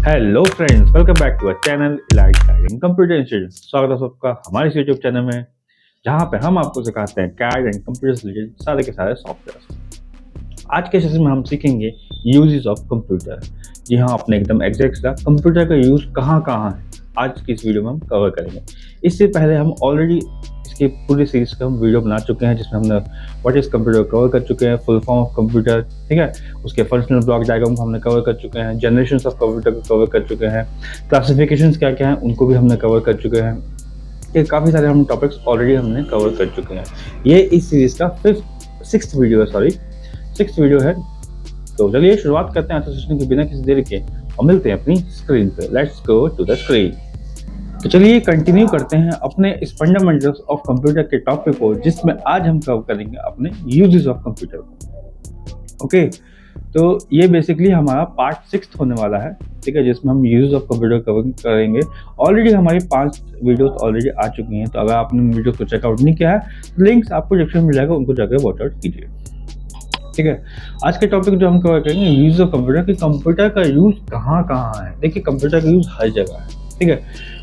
Hello friends, welcome back to our channel Elite Guide Computer Institute. स्वागत है सबका हमारे इस यूट्यूब चैनल में, जहां पे हम आपको सिखाते हैं कैड एंड कंप्यूटर से रिलेटेड सारे के सारे सॉफ्टवेयर। आज के सेशन में हम सीखेंगे यूजेस ऑफ कंप्यूटर। जी हाँ, आपने एकदम एग्जैक्ट कहा, कंप्यूटर का यूज कहाँ कहाँ है आज की इस वीडियो में हम कवर करेंगे। इससे पहले हम ऑलरेडी इसकी पूरी सीरीज का हम वीडियो बना चुके हैं, जिसमें हमने व्हाट इज कंप्यूटर कवर कर चुके हैं, फुल फॉर्म ऑफ कंप्यूटर, ठीक है, उसके फंक्शनल ब्लॉक डायग्राम को हमने कवर कर चुके हैं, जनरेशन ऑफ कंप्यूटर को कवर कर चुके हैं, क्लासिफिकेशंस क्या क्या हैं उनको भी हमने कवर कर चुके हैं। ये काफ़ी सारे हम टॉपिक्स ऑलरेडी हमने कवर कर चुके हैं। ये इस सीरीज का सिक्स्थ वीडियो है। तो चलिए शुरुआत करते हैं आज सेशन के बिना किसी देरी के और मिलते हैं अपनी स्क्रीन पे। Let's go to the screen. तो चलिए कंटिन्यू करते हैं अपने इस फंडामेंटल्स ऑफ कंप्यूटर के टॉपिक को, जिसमें आज हम कवर करेंगे अपने यूजेस ऑफ कंप्यूटर को। ओके, तो ये बेसिकली हमारा पार्ट 6 होने वाला है, ठीक है, जिसमें हम यूजेस ऑफ कंप्यूटर कवर करेंगे। ऑलरेडी हमारी 5 वीडियोस ऑलरेडी आ चुकी हैं, तो अगर आपने वीडियो को चेकआउट नहीं किया है तो लिंक्स आपको डिस्क्रिप्शन में मिल जाएगा, उनको जाकर वॉचआउट कीजिए। ठीक है, आज के टॉपिक जो हम कवर करेंगे यूज ऑफ कंप्यूटर कि कंप्यूटर का यूज कहाँ कहाँ है। देखिए, कंप्यूटर का यूज हर जगह है, ठीक है,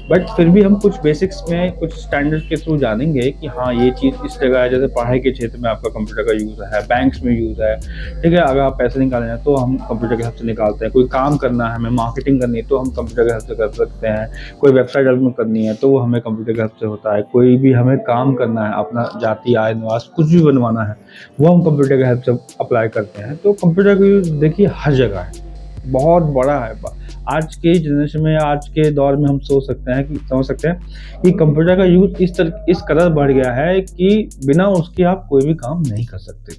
बट फिर भी हम कुछ बेसिक्स में कुछ स्टैंडर्ड्स के थ्रू जानेंगे कि हाँ ये चीज़ इस जगह है। जैसे पढ़ाई के क्षेत्र में आपका कंप्यूटर का यूज़ है, बैंक्स में यूज़ है, ठीक है, अगर आप पैसे निकालना है तो हम कंप्यूटर के हेल्प से निकालते हैं। कोई काम करना है, हमें मार्केटिंग करनी है तो हम कंप्यूटर के हेल्प से कर सकते हैं। कोई वेबसाइट डेवलपमेंट करनी है तो वो हमें कंप्यूटर के हेल्प से होता है। कोई भी हमें काम करना है, अपना जाति आय निवास कुछ भी बनवाना है, वो हम कंप्यूटर के हेल्प से अप्लाई करते हैं। तो कंप्यूटर का यूज़ देखिए हर जगह है, बहुत बड़ा है। आज के जनरेशन में, आज के दौर में हम समझ सकते हैं कि कंप्यूटर का यूज इस कदर बढ़ गया है कि बिना उसके आप कोई भी काम नहीं कर सकते,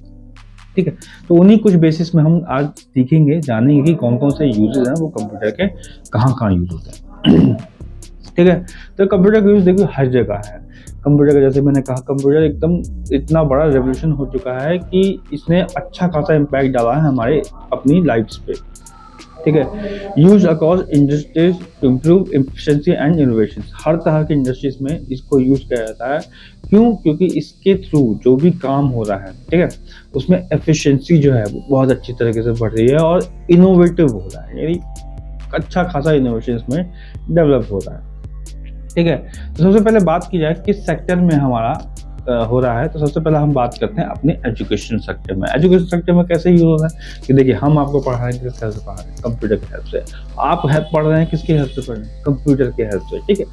ठीक है। तो उन्हीं कुछ बेसिस में हम आज सीखेंगे, जानेंगे कि कौन कौन से यूजेस हैं वो कंप्यूटर के, कहाँ कहाँ यूज होते हैं। ठीक है, तो कंप्यूटर का यूज देखिए हर जगह है। कंप्यूटर का, जैसे मैंने कहा, कंप्यूटर एकदम इतना बड़ा रेवोल्यूशन हो चुका है कि इसने अच्छा खासा इम्पैक्ट डाला है हमारे अपनी लाइफ्स पे, ठीक है। Use across industries to improve efficiency and innovation. हर तरह की इंडस्ट्रीज में इसको यूज किया जाता है। क्यों? क्योंकि इसके थ्रू जो भी काम हो रहा है, ठीक है, उसमें एफिशिएंसी जो है वो बहुत अच्छी तरीके से बढ़ रही है और इनोवेटिव हो रहा है, यानी अच्छा खासा इनोवेशन इसमें डेवलप हो रहा है, ठीक है। तो सबसे पहले बात की जाए किस सेक्टर में हमारा हो रहा है, तो सबसे पहले हम बात करते हैं अपने एजुकेशन सेक्टर में। एजुकेशन सेक्टर में कैसे यूज हो रहा है कि देखिए, हम आपको पढ़ा रहे हैं किसके हेल्प से पढ़ा रहे हैं? कंप्यूटर की हेल्प से। आप पढ़ रहे हैं किसकी हेल्प से पढ़ रहे हैं? कंप्यूटर की हेल्प से, ठीक है।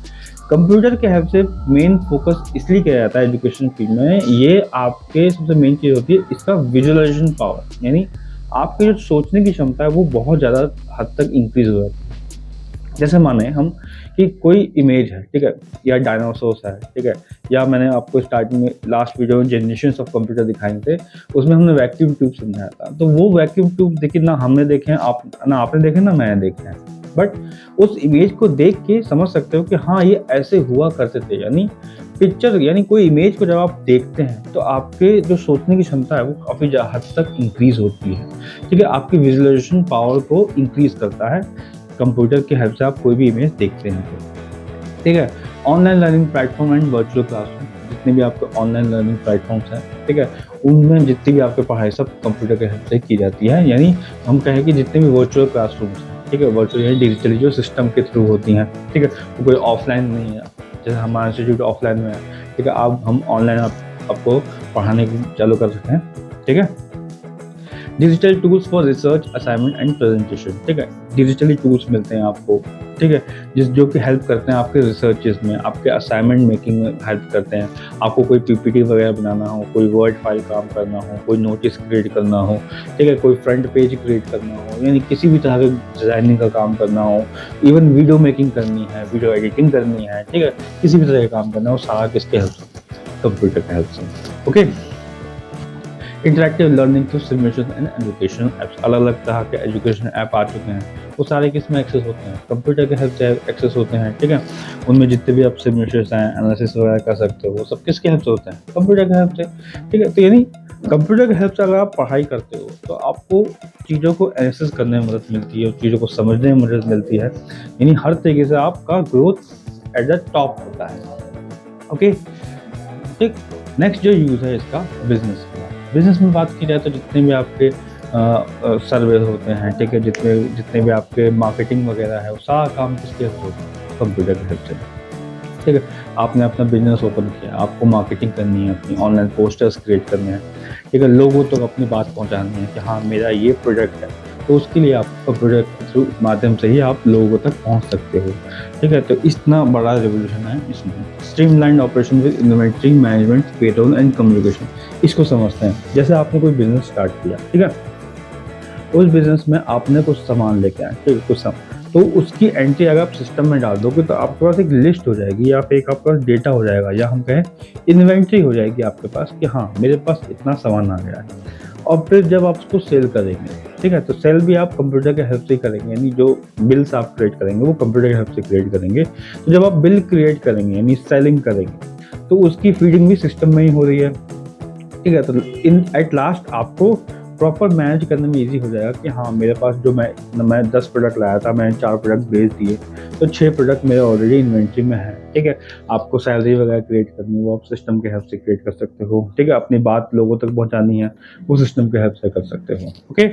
कंप्यूटर के हेल्प से मेन फोकस इसलिए किया जाता है एजुकेशन फील्ड में। ये आपके सबसे मेन चीज़ होती है इसका विजुअलाइजेशन पावर, यानी आपकी जो सोचने की क्षमता है वो बहुत ज़्यादा हद तक इंक्रीज हो जाती है। जैसे माने हम कि कोई इमेज है, ठीक है, या डायनासोर्स है, ठीक है, या मैंने आपको स्टार्टिंग में लास्ट वीडियो में जनरेशंस ऑफ कंप्यूटर दिखाए थे, उसमें हमने वैक्यूम ट्यूब समझाया था। तो वो वैक्यूम ट्यूब देखिए, ना हमने देखे हैं, ना आपने देखे, ना मैंने देखे हैं, बट उस इमेज को देख के समझ सकते हो कि हाँ ये ऐसे हुआ करते थे। यानी पिक्चर, यानी कोई इमेज को जब आप देखते हैं तो आपके जो सोचने की क्षमता है वो काफ़ी हद तक इंक्रीज होती है, ठीक है। आपकी विजुअलाइजेशन पावर को इंक्रीज करता है कंप्यूटर की हेल्प से आप कोई भी इमेज देखते हैं तो, ठीक है। Online learning platform and virtual classroom, जितने भी आपके ऑनलाइन लर्निंग प्लेटफॉर्म्स हैं, ठीक है, उनमें जितनी भी आपके पढ़ाई सब कंप्यूटर के हेल्प से की जाती है। यानी हम कहें कि जितने भी वर्चुअल क्लासरूम्स हैं, ठीक है, वर्चुअल यानी डिजिटली जो सिस्टम के थ्रू होती हैं, ठीक है, वो कोई ऑफलाइन नहीं है। जैसे हमारा इंस्टीट्यूट ऑफलाइन में है, ठीक है, अब हम ऑनलाइन आपको पढ़ाने की चालू कर सकते हैं, ठीक है। Digital tools for research, assignment and presentation, ठीक है, डिजिटली टूल्स मिलते हैं आपको, ठीक है, जो कि हेल्प करते हैं आपके रिसर्चेस में, आपके असाइनमेंट मेकिंग में हेल्प करते हैं। आपको कोई पीपीटी वगैरह बनाना हो, कोई वर्ड फाइल काम करना हो, कोई नोटिस क्रिएट करना हो, ठीक है, कोई फ्रंट पेज क्रिएट करना हो, यानी किसी भी तरह के डिज़ाइनिंग का काम करना हो, इवन वीडियो मेकिंग करनी है, वीडियो एडिटिंग करनी है, ठीक है, किसी भी तरह का काम करना हो, सारा किसके हेल्प से? कंप्यूटर के हेल्प से, okay. Interactive learning through simulation and educational apps, अलग अलग तरह के एजुकेशन ऐप आ चुके हैं, वो सारे किस में एक्सेस होते हैं? कंप्यूटर के हेल्प से एक्सेस होते हैं, ठीक है। उनमें जितने भी आप सिमुलेशंस हैं, एनालिसिस वगैरह कर सकते हो, वो सब किसके हेल्प से होते हैं? कंप्यूटर के हेल्प से, ठीक है। तो यानी कंप्यूटर के हेल्प से अगर आप पढ़ाई करते हो तो आपको चीज़ों को एनालिसिस करने में मदद मिलती है, चीज़ों को समझने में मदद मिलती है, यानी हर तरीके से आपका ग्रोथ एट द टॉप होता है, ओके, ठीक। नेक्स्ट जो यूज़ है इसका बिजनेस में बात की जाए तो जितने भी आपके सर्वे होते हैं, ठीक है, जितने जितने भी आपके मार्केटिंग वगैरह है वो सारा काम किसके हेल्प होता है, कंप्यूटर की हेल्प से। ठीक है, आपने अपना बिजनेस ओपन किया, आपको मार्केटिंग करनी है, अपनी ऑनलाइन पोस्टर्स क्रिएट करने हैं, ठीक है, लोगों तक अपनी बात पहुंचानी है कि हाँ मेरा ये प्रोडक्ट है, तो उसके लिए आप कंप्यूटर के थ्रू माध्यम से ही आप लोगों तक पहुंच सकते हो। ठीक है, तो इतना बड़ा रेवोल्यूशन है इसमें। Streamline operation with inventory management, payroll and communication, इसको समझते हैं। जैसे आपने कोई बिजनेस स्टार्ट किया, ठीक है, उस बिजनेस में आपने कुछ सामान लेके आए, ठीक है, कुछ सामान, तो उसकी एंट्री अगर आप सिस्टम में डाल दोगे तो आपके पास एक लिस्ट हो जाएगी या फिर एक आपके पास डेटा हो जाएगा, या हम कहें इन्वेंट्री हो जाएगी आपके पास कि हाँ मेरे पास इतना सामान आ गया है। और फिर जब आप उसको सेल करेंगे, ठीक है, तो सेल भी आप कंप्यूटर के हेल्प से ही करेंगे, यानी जो बिल्स आप क्रिएट करेंगे वो कंप्यूटर के हेल्प से क्रिएट करेंगे। तो जब आप बिल क्रिएट करेंगे यानी सेलिंग करेंगे तो उसकी फीडिंग भी सिस्टम में ही हो रही है। ठीक है, तो इन एट लास्ट आपको प्रॉपर मैनेज करने में इजी हो जाएगा कि हाँ मेरे पास जो मैं 10 प्रोडक्ट लाया था, मैंने 4 प्रोडक्ट बेच दिए, तो 6 प्रोडक्ट मेरे ऑलरेडी इन्वेंट्री में है। ठीक है, आपको सैलरी वगैरह क्रिएट करनी है वो आप सिस्टम के हेल्प से क्रिएट कर सकते हो। ठीक है, अपनी बात लोगों तक पहुंचानी है वो सिस्टम के हेल्प से कर सकते हो। Okay,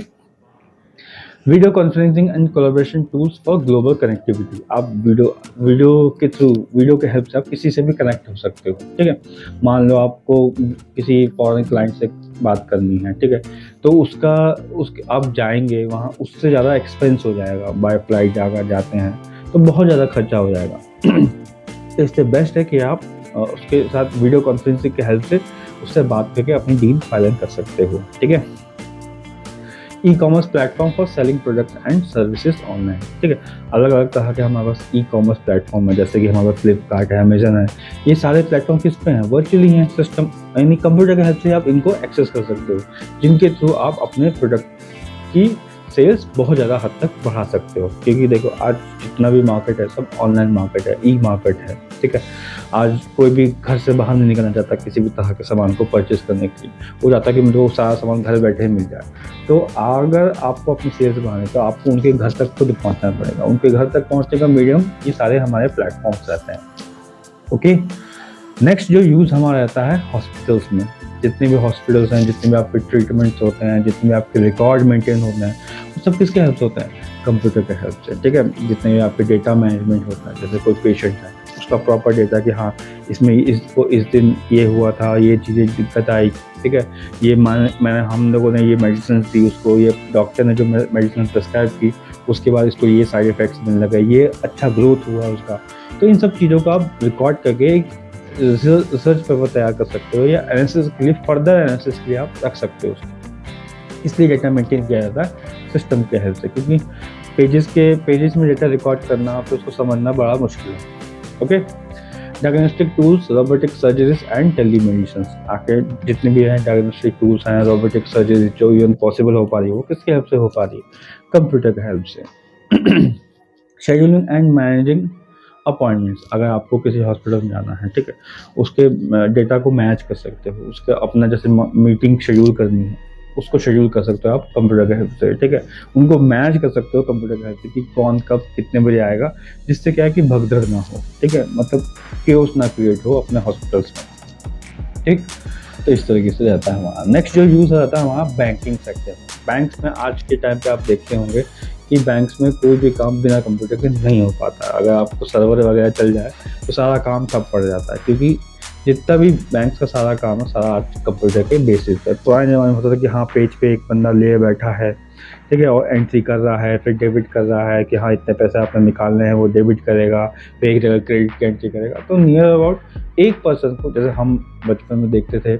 video conferencing and collaboration tools for global connectivity, आप वीडियो के हेल्प से आप किसी से भी कनेक्ट हो सकते हो। ठीक है, मान लो आपको किसी फॉरेन क्लाइंट से बात करनी है, ठीक है, तो उसके आप जाएंगे वहाँ, उससे ज़्यादा एक्सपेंस हो जाएगा। बाय फ्लाइट अगर जाते हैं तो बहुत ज़्यादा खर्चा हो जाएगा। तो इससे बेस्ट है कि आप उसके साथ वीडियो कॉन्फ्रेंसिंग के हेल्प से उससे बात करके अपनी डील फाइनल कर सकते हो। ठीक है, e commerce platform for selling products and services online. ठीक है, अलग अलग तरह के हमारे पास ई कॉमर्स प्लेटफॉर्म है, जैसे कि हमारे पास फ्लिपकार्ट है, अमेजन है। ये सारे प्लेटफॉर्म किस पे हैं, वर्चुअली हैं, सिस्टम यानी कंप्यूटर की हेल्प से आप इनको एक्सेस कर सकते हो, जिनके थ्रू आप अपने प्रोडक्ट की सेल्स बहुत ज़्यादा हद तक बढ़ा सकते हो। क्योंकि देखो आज जितना भी मार्केट है सब ऑनलाइन मार्केट है, ई मार्केट है। ठीक है, आज कोई भी घर से बाहर नहीं निकलना चाहता किसी भी तरह के सामान को परचेस करने के लिए, वो चाहता है कि मुझे वो सारा सामान घर बैठे ही मिल जाए। तो अगर आपको अपनी सेल्स बढ़ाने तो आपको उनके घर तक खुद पहुंचना पड़ेगा। उनके घर तक पहुंचने का मीडियम ये सारे हमारे प्लेटफॉर्म्स रहते हैं। ओके, नेक्स्ट जो यूज़ हमारा रहता है हॉस्पिटल्स में। जितने भी हॉस्पिटल्स हैं, जितने भी आपके ट्रीटमेंट्स होते हैं, जितने भी आपके रिकॉर्ड मेंटेन होते हैं, वो सब किसके हेल्प से होते हैं, कंप्यूटर के हेल्प से। ठीक है, जितने भी आपके डेटा मैनेजमेंट होता है, जैसे कोई पेशेंट है उसका प्रॉपर डेटा कि हाँ इसमें इसको इस दिन ये हुआ था, ये चीज़ें दिक्कत आई, ठीक है, ये हम लोगों ने ये मेडिसिन दी उसको, ये डॉक्टर ने जो मेडिसिन प्रिस्क्राइब की उसके बाद इसको ये साइड इफ़ेक्ट्स मिलने लगे, ये अच्छा ग्रोथ हुआ उसका। तो इन सब चीज़ों का आप रिकॉर्ड करके एक रिसर्च पेपर तैयार कर सकते हो, या एनालिसिस के लिए, फर्दर एनालिसिस के लिए आप रख सकते हो उसको। इसलिए डेटा मेंटेन किया जाता है सिस्टम के हेल्प से, क्योंकि पेजेस में डेटा रिकॉर्ड करना फिर उसको समझना बड़ा मुश्किल है। Okay, diagnostic tools, robotic surgeries and telemedicine, आके जितने भी हैं डायग्नोस्टिक टूल्स हैं, रोबोटिक सर्जरी जो इवन पॉसिबल हो पा रही है वो किसके हेल्प से हो पा रही है, कंप्यूटर के हेल्प से। शेड्यूलिंग एंड मैनेजिंग अपॉइंटमेंट्स, अगर आपको किसी हॉस्पिटल में जाना है, ठीक है, उसके डेटा को मैच कर सकते हो, उसके अपना जैसे मीटिंग शेड्यूल करनी है उसको शेड्यूल कर सकते हो आप कंप्यूटर के हेल्प से। ठीक है, उनको मैच कर सकते हो कंप्यूटर के हेल्प से कि कौन कब कितने बजे आएगा, जिससे क्या है कि भगदड़ ना हो। ठीक है, मतलब केओस ना क्रिएट हो अपने हॉस्पिटल्स में। ठीक, तो इस तरीके से रहता है हमारा। नेक्स्ट जो यूज़ रहता है हमारा बैंकिंग सेक्टर। बैंक्स में आज के टाइम पे आप देखते होंगे कि बैंक्स में कोई भी काम बिना कंप्यूटर के नहीं हो पाता। अगर आपको सर्वर वगैरह चल जाए तो सारा काम ठप पड़ जाता है, क्योंकि जितना भी बैंक्स का सारा काम है सारा आज कंप्यूटर के बेसिस पे। पुराने ज़माने में होता था कि हाँ पेज पे एक बंदा ले बैठा है, ठीक है, और एंट्री कर रहा है, फिर डेबिट कर रहा है कि हाँ इतने पैसे आपने निकालने हैं, वो डेबिट करेगा, फिर एक जगह क्रेडिट की एंट्री करेगा। तो नियर अबाउट एक पर्सन को, जैसे हम बचपन में देखते थे,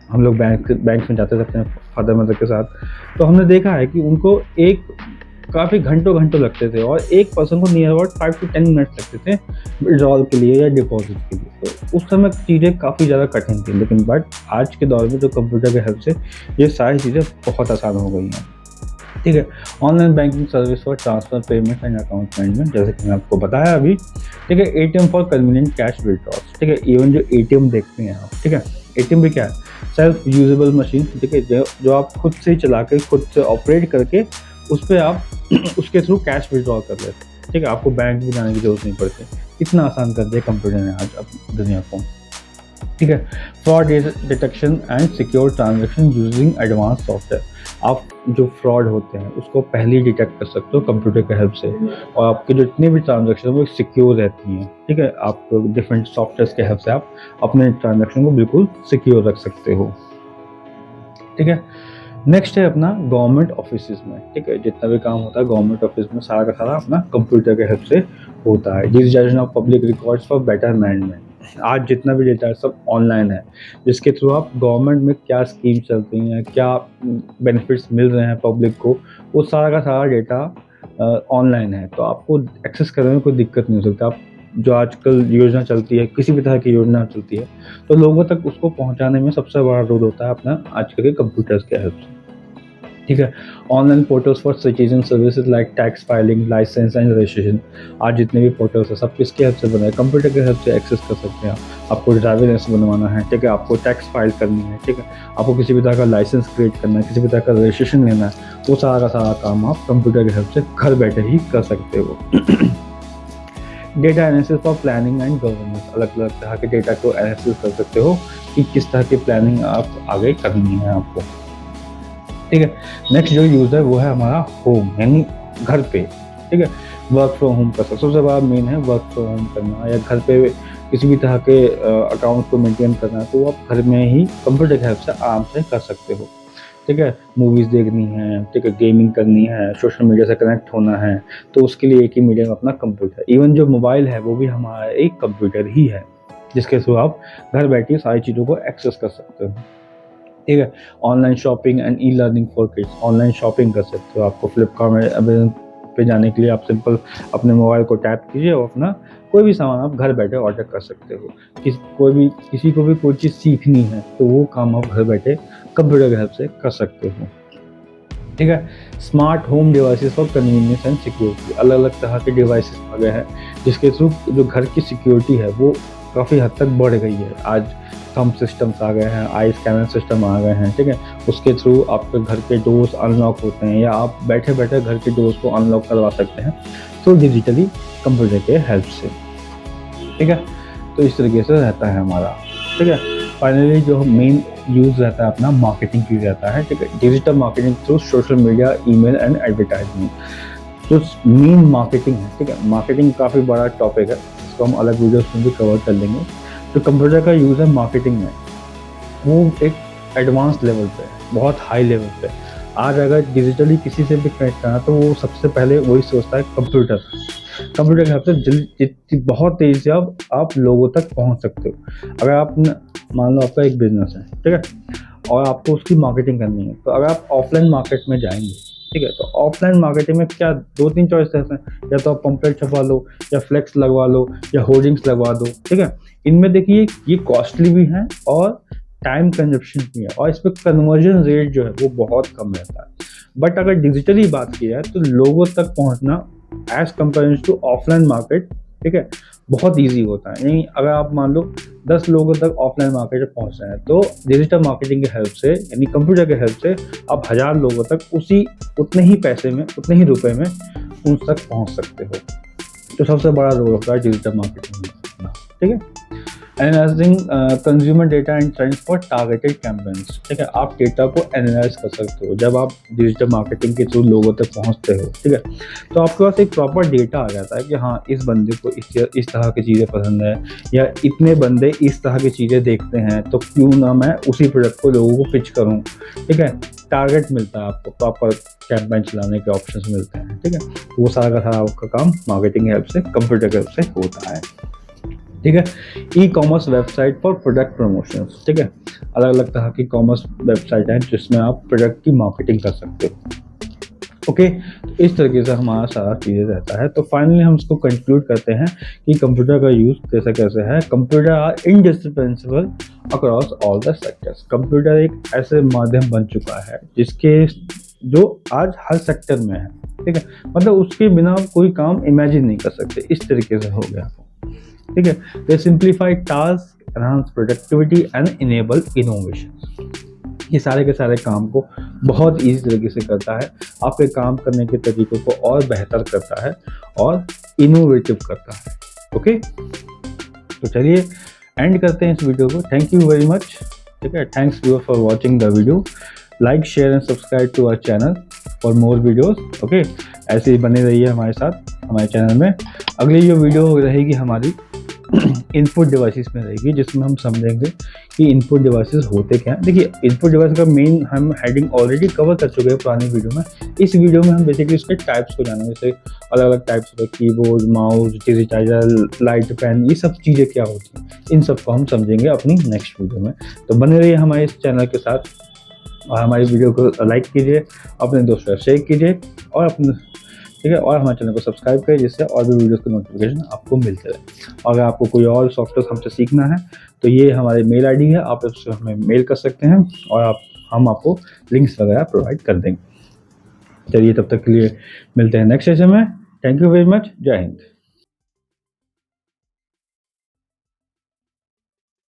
हम लोग बैंक में जाते थे अपने फादर मदर के साथ, तो हमने देखा है कि उनको काफ़ी घंटों लगते थे, और एक पर्सन को नियर अबाउट 5 to 10 मिनट्स लगते थे विड्रॉल के लिए या डिपॉजिट के लिए। तो उस समय चीज़ें काफ़ी ज़्यादा कठिन थी, लेकिन बट आज के दौर में जो कंप्यूटर के हेल्प से ये सारी चीज़ें बहुत आसान हो गई हैं। ठीक है, online banking service for transfer, payment and account management, जैसे कि मैं आपको बताया अभी। ठीक है, ATM for convenient cash withdrawals. ठीक है, इवन जो एटीएम देखते हैं आप, ठीक है, एटीएम भी क्या है, सेल्फ यूजेबल मशीन। ठीक है, जो आप खुद से चला के खुद से ऑपरेट करके उस पर आप उसके थ्रू कैश विड्रॉ कर लेते हैं। ठीक है, आपको बैंक भी जाने की जरूरत नहीं पड़ती। इतना आसान कर दिया कंप्यूटर ने आज अब दुनिया को। ठीक है। Fraud detection and secure transaction using advance software. आप जो फ्रॉड होते हैं उसको पहले ही डिटेक्ट कर सकते हो कंप्यूटर के हेल्प से, और आपके जितने भी ट्रांजेक्शन वो सिक्योर रहती हैं। ठीक है, आप डिफरेंट सॉफ्टवेयर के हेल्प से आप अपने ट्रांजेक्शन को बिल्कुल सिक्योर रख सकते हो। ठीक है। नेक्स्ट है अपना गवर्नमेंट ऑफिस में। ठीक है, जितना भी काम होता है गवर्नमेंट ऑफिस में सारा का सारा अपना कंप्यूटर के हेल्प से होता है। Digitization of public records for better management. आज जितना भी डेटा है सब ऑनलाइन है, जिसके थ्रू आप गवर्नमेंट में क्या स्कीम चलती हैं, क्या बेनिफिट्स मिल रहे हैं पब्लिक को, वो सारा का सारा डेटा ऑनलाइन है। तो आपको एक्सेस करने में कोई दिक्कत नहीं हो सकता। आप जो आजकल योजना चलती है, किसी भी तरह की योजना चलती है, तो लोगों तक उसको पहुंचाने में सबसे बड़ा रोल होता है अपना आजकल के कंप्यूटर्स के हेल्प से। ठीक है। Online portals for citizen services like tax filing, licence and registration. आज जितने भी पोर्टल्स है सब किसके हेल्प से बना है, कंप्यूटर के हेल्प से एक्सेस कर सकते हैं। आपको ड्राइविंग लाइसेंस बनवाना है, ठीक है, आपको टैक्स फाइल करनी है, ठीक है, आपको किसी भी तरह का लाइसेंस क्रिएट करना है, किसी भी तरह का रजिस्ट्रेशन लेना है, वो सारा का सारा काम आप कंप्यूटर के हेल्प से घर बैठे ही कर सकते हो। Data analysis for planning and governance. अलग अलग तरह के डेटा को एनालिसिस कर सकते हो कि किस तरह की प्लानिंग आप आगे करनी है आपको। ठीक है। नेक्स्ट जो यूज है वो है हमारा होम, यानी घर पे। ठीक है, वर्क फ्रॉम होम कर सकते। सबसे बड़ा मेन है वर्क फ्रॉम होम करना, या घर पे किसी भी तरह के अकाउंट को मेंटेन करना है, तो आप घर में ही कंप्यूटर की हेल्प से आराम से कर सकते हो। ठीक है, मूवीज़ देखनी है, ठीक है, गेमिंग करनी है, सोशल मीडिया से कनेक्ट होना है, तो उसके लिए एक ही मीडियम अपना कंप्यूटर। इवन जो मोबाइल है वो भी हमारा एक कंप्यूटर ही है, जिसके थ्रू आप घर बैठे सारी चीज़ों को एक्सेस कर सकते हो। ठीक है। Online shopping and e learning for kids. Online shopping कर सकते हो। आपको फ्लिपकार्ट में अमेज़न पे जाने के लिए आप सिंपल अपने मोबाइल को टैप कीजिए और अपना कोई भी सामान आप घर बैठे ऑर्डर कर सकते हो। किसी को भी कोई चीज़ सीखनी है तो वो काम आप घर बैठे कंप्यूटर की हेल्प से कर सकते हो। ठीक है। Smart home devices for convenience and security. अलग अलग तरह के डिवाइसेस आ गए हैं, जिसके थ्रू जो घर की सिक्योरिटी है वो काफ़ी हद तक बढ़ गई है। आज थंब सिस्टम्स आ गए हैं, आई स्कैनर सिस्टम आ गए हैं। ठीक है, उसके थ्रू आपके घर के डोर्स अनलॉक होते हैं, या आप बैठे बैठे घर के डोर्स को अनलॉक करवा सकते हैं तो डिजिटली कंप्यूटर के हेल्प से। ठीक है, तो इस तरीके से रहता है हमारा। ठीक है। फाइनली जो मेन यूज़ रहता है अपना मार्केटिंग की रहता है। ठीक है, digital marketing through social media, email and advertisement. जो मेन मार्केटिंग है, ठीक है, मार्केटिंग काफ़ी बड़ा टॉपिक है, इसको हम अलग वीडियोस में भी कवर कर लेंगे। जो कंप्यूटर का यूज़ है मार्केटिंग में, वो एक एडवांस लेवल पे है, बहुत हाई लेवल पे। आज अगर डिजिटली किसी से भी कनेक्ट करना तो वो सबसे पहले वही सोचता है कंप्यूटर के हिसाब से जितनी बहुत तेज़ी से आप लोगों तक पहुंच सकते हो। अगर आप मान लो आपका एक बिजनेस है, ठीक है, और आपको उसकी मार्केटिंग करनी है, तो अगर आप ऑफलाइन मार्केट में जाएंगे, ठीक है, तो ऑफलाइन मार्केटिंग में क्या 2-3 चॉइस रहते हैं, या तो आप पंपलेट छपवा लो, या फ्लेक्स लगवा लो, या होर्डिंग्स लगवा दो। ठीक है, इनमें देखिए ये कॉस्टली भी हैं और टाइम कंजप्शन भी है, और इस पर कन्वर्जन रेट जो है वो बहुत कम रहता है। बट अगर डिजिटली बात की जाए तो लोगों तक पहुंचना as compare to offline market, ठीक है, बहुत ईजी होता है। यानी अगर आप मान लो 10 लोगों तक ऑफलाइन मार्केट में पहुंच रहे हैं, तो डिजिटल मार्केटिंग के हेल्प से, यानी कंप्यूटर के हेल्प से आप 1000 लोगों तक उतने ही पैसे में, उतने ही रुपए में उन तक पहुंच सकते हो। तो सबसे बड़ा रोल होता है डिजिटल मार्केटिंग में। ठीक है। Analysing consumer data and trends for targeted campaigns. ठीक है, आप डेटा को एनालाइज कर सकते हो जब आप डिजिटल मार्केटिंग के थ्रू लोगों तक पहुंचते हो। ठीक है, तो आपके पास एक प्रॉपर डेटा आ जाता है कि हाँ, इस बंदे को इस तरह की चीज़ें पसंद है, या इतने बंदे इस तरह की चीज़ें देखते हैं, तो क्यों ना मैं उसी प्रोडक्ट को लोगों को पिच करूँ। ठीक है, टारगेट मिलता है आपको, प्रॉपर कैंपेन चलाने के ऑप्शंस मिलते हैं। ठीक है, वो सारा का सारा आपका काम मार्केटिंग हेल्प से, कंप्यूटर के हेल्प से होता है। ठीक है। E commerce website for product promotions. ठीक है, अलग अलग तरह की कॉमर्स वेबसाइट है जिसमें आप प्रोडक्ट की मार्केटिंग कर सकते हो। ओके, तो इस तरीके से हमारा सारा चीज़ें रहता है। तो फाइनली हम इसको कंक्लूड करते हैं कि कंप्यूटर का यूज़ कैसे कैसे है। Computer are indispensable across all the sectors. Computer एक ऐसे माध्यम बन चुका है जिसके जो आज हर सेक्टर में है। ठीक है, मतलब उसके बिना कोई काम इमेजिन नहीं कर सकते, इस तरीके से हो गया। ठीक है, they simplify task, enhance productivity and enable innovation. ये सारे के सारे काम को बहुत इजी तरीके से करता है, आपके काम करने के तरीकों को और बेहतर करता है और इनोवेटिव करता है। ओके, तो चलिए एंड करते हैं इस वीडियो को। Thank you very much. ठीक है, thanks viewer for watching the video. Like share and subscribe to our channel for more videos. Okay, ऐसे ही बने रहिए हमारे साथ हमारे चैनल में। अगली जो वीडियो रहेगी हमारी इनपुट डिवाइसेस में रहेगी, जिसमें हम समझेंगे कि इनपुट डिवाइसेस होते क्या हैं। देखिए, इनपुट डिवाइस का मेन हम हेडिंग ऑलरेडी कवर कर चुके हैं पुरानी वीडियो में। इस वीडियो में हम बेसिकली उसके टाइप्स को जानेंगे, जैसे अलग अलग टाइप्स होते हैं, keyboard, mouse, digitizer, light pen, ये सब चीज़ें क्या होती हैं, इन सब को हम समझेंगे अपनी नेक्स्ट वीडियो में। तो बने रहिए हमारे इस चैनल के साथ और हमारी वीडियो को लाइक कीजिए, अपने दोस्तों से शेयर कीजिए और अपने ठीक है, और हमारे चैनल को सब्सक्राइब करिए, जिससे और भी वीडियोस के नोटिफिकेशन आपको मिलते रहे। और अगर आपको कोई और सॉफ्टवेयर हमसे सीखना है तो ये हमारी मेल आईडी है, आप उससे हमें मेल कर सकते हैं और हम आपको लिंक्स वगैरह प्रोवाइड कर देंगे। चलिए, तब तक के लिए मिलते हैं नेक्स्ट सेशन में। Thank you very much. जय हिंद।